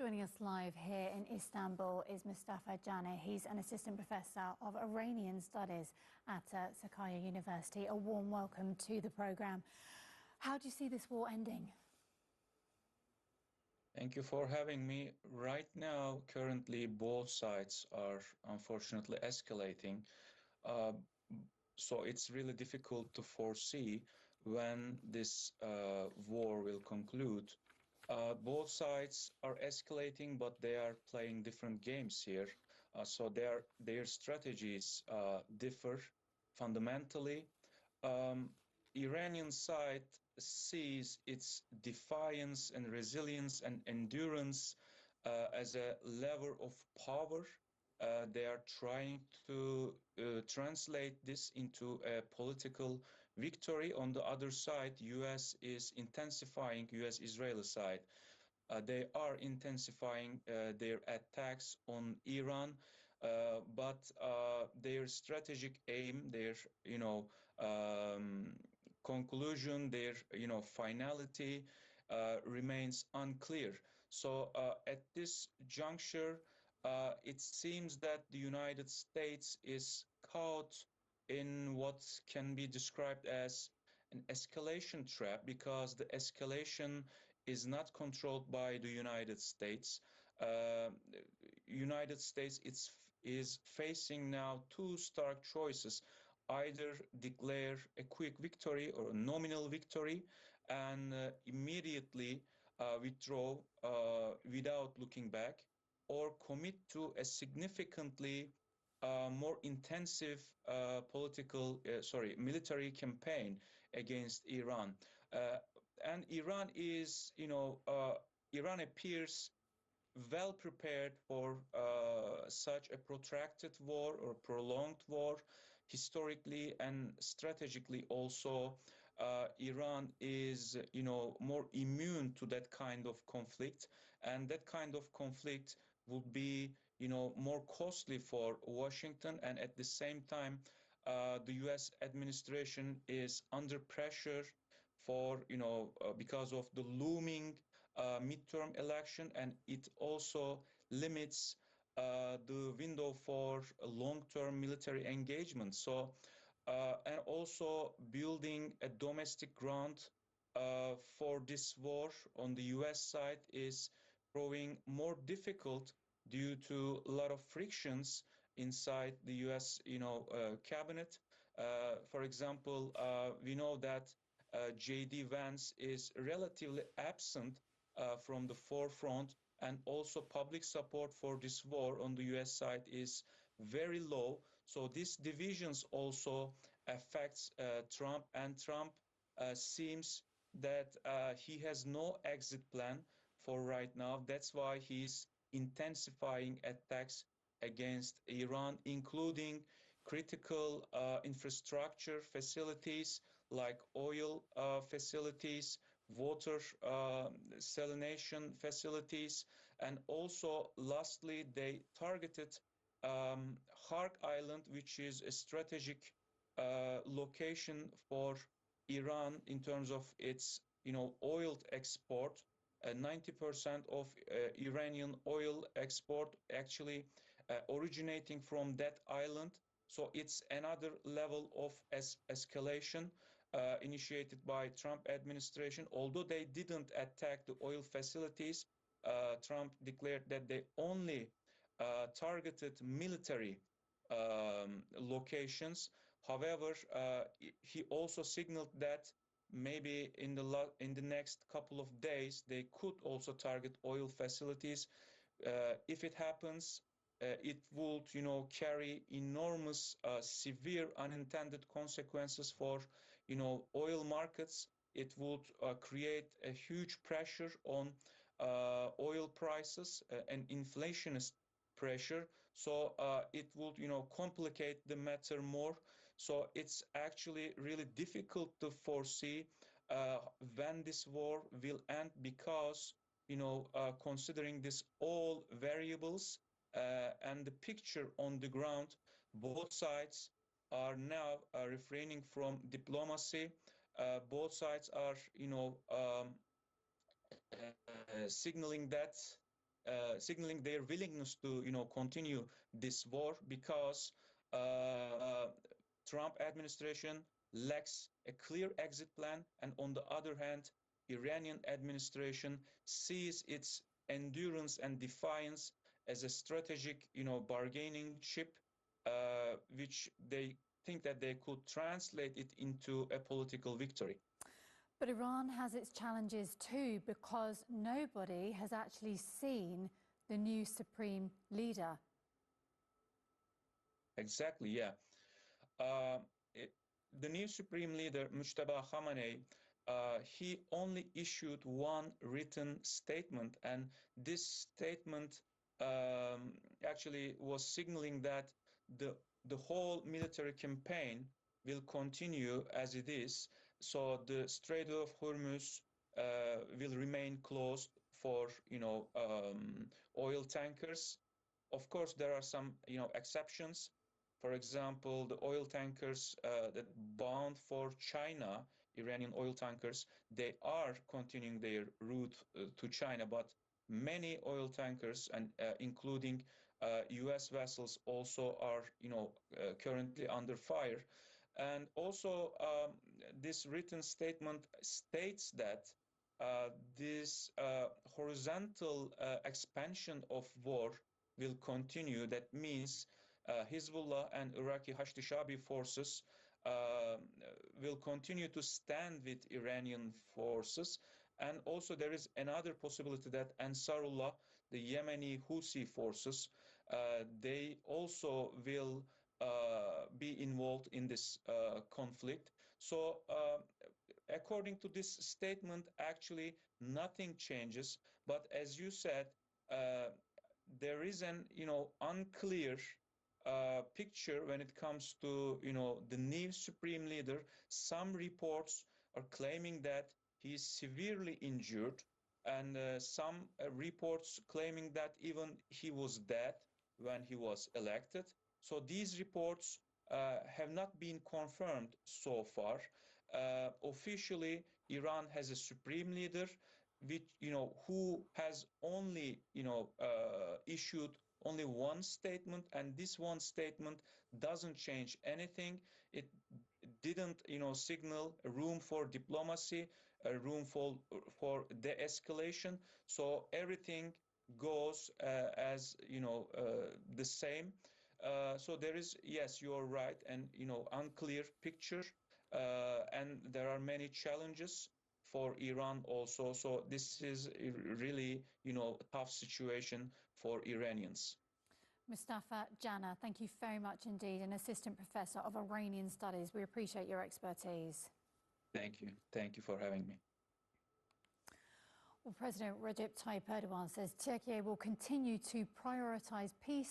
Joining us live here in Istanbul is Mojtaba Khamenei. He's an assistant professor of Iranian studies at Sakarya University. A warm welcome to the programme. How do you see this war ending? Thank you for having me. Right now, currently, both sides are unfortunately escalating. So it's really difficult to foresee when this war will conclude. Both sides are escalating, but they are playing different games here. So their strategies differ fundamentally. Iranian side sees its defiance and resilience and endurance as a lever of power. They are trying to translate this into a political victory. On the other side, U.S. is intensifying, U.S.-Israeli side. They are intensifying their attacks on Iran, but their strategic aim, their conclusion, their finality remains unclear. So at this juncture, it seems that the United States is caught in what can be described as an escalation trap, because the escalation is not controlled by the United States. United States is facing now two stark choices: either declare a quick victory or a nominal victory and immediately withdraw without looking back, or commit to a significantly more intensive military campaign against Iran. And Iran is, Iran appears well prepared for such a protracted war or prolonged war. Historically and strategically also, Iran is, more immune to that kind of conflict, and that kind of conflict would be, more costly for Washington. And at the same time, the U.S. administration is under pressure for, because of the looming midterm election, and it also limits the window for long-term military engagement. So, and also building a domestic ground for this war on the U.S. side is proving more difficult due to a lot of frictions inside the U.S. cabinet. For example, we know that J.D. Vance is relatively absent from the forefront, and also public support for this war on the U.S. side is very low. So these divisions also affects Trump, and Trump seems that he has no exit plan for right now. That's why he's intensifying attacks against Iran, including critical infrastructure facilities like oil facilities, water salination facilities, and also, lastly, they targeted Kharg Island, which is a strategic location for Iran in terms of its, oil export. 90% of Iranian oil export actually originating from that island. So it's another level of escalation initiated by Trump administration. Although they didn't attack the oil facilities, Trump declared that they only targeted military locations. However, he also signaled that maybe in the next couple of days they could also target oil facilities. If it happens, it would, carry enormous, severe unintended consequences for, oil markets. It would create a huge pressure on oil prices and inflationist pressure. So it would, complicate the matter more. So it's actually really difficult to foresee when this war will end, because, considering this all variables and the picture on the ground, both sides are now refraining from diplomacy. Both sides are, signaling that signaling their willingness to, continue this war because Trump administration lacks a clear exit plan, and on the other hand, Iranian administration sees its endurance and defiance as a strategic, bargaining chip, which they think that they could translate it into a political victory. But Iran has its challenges too, because nobody has actually seen the new supreme leader. Exactly, yeah. Uh, it, the new supreme leader, Mojtaba Khamenei, he only issued one written statement, and this statement actually was signaling that the the whole military campaign will continue as it is. So the Strait of Hormuz will remain closed for oil tankers. Of course, there are some exceptions. For example, the oil tankers that bound for China, Iranian oil tankers, they are continuing their route to China, but many oil tankers, and including U.S. vessels, also are currently under fire. And also, this written statement states that this horizontal expansion of war will continue. That means Hezbollah and Iraqi Hashd-e-Shaabi forces will continue to stand with Iranian forces. And also there is another possibility that Ansarullah, the Yemeni Houthi forces, they also will be involved in this conflict. So according to this statement, actually nothing changes. But as you said, uh, there is an unclear picture when it comes to the new supreme leader. Some reports are claiming that he is severely injured, and some reports claiming that even he was dead when he was elected. So these reports have not been confirmed so far. Officially, Iran has a supreme leader, which who has only issued only one statement, and this one statement doesn't change anything. It didn't signal a room for diplomacy, a room for de-escalation. So everything goes as the same. So there is, yes, you're right, and unclear picture, and there are many challenges for Iran also. So this is a really, a tough situation for Iranians. Mustafa Jana, thank you very much indeed, an assistant professor of Iranian studies. We appreciate your expertise. Thank you. Thank you for having me. Well, President Recep Tayyip Erdogan says Turkey will continue to prioritise peace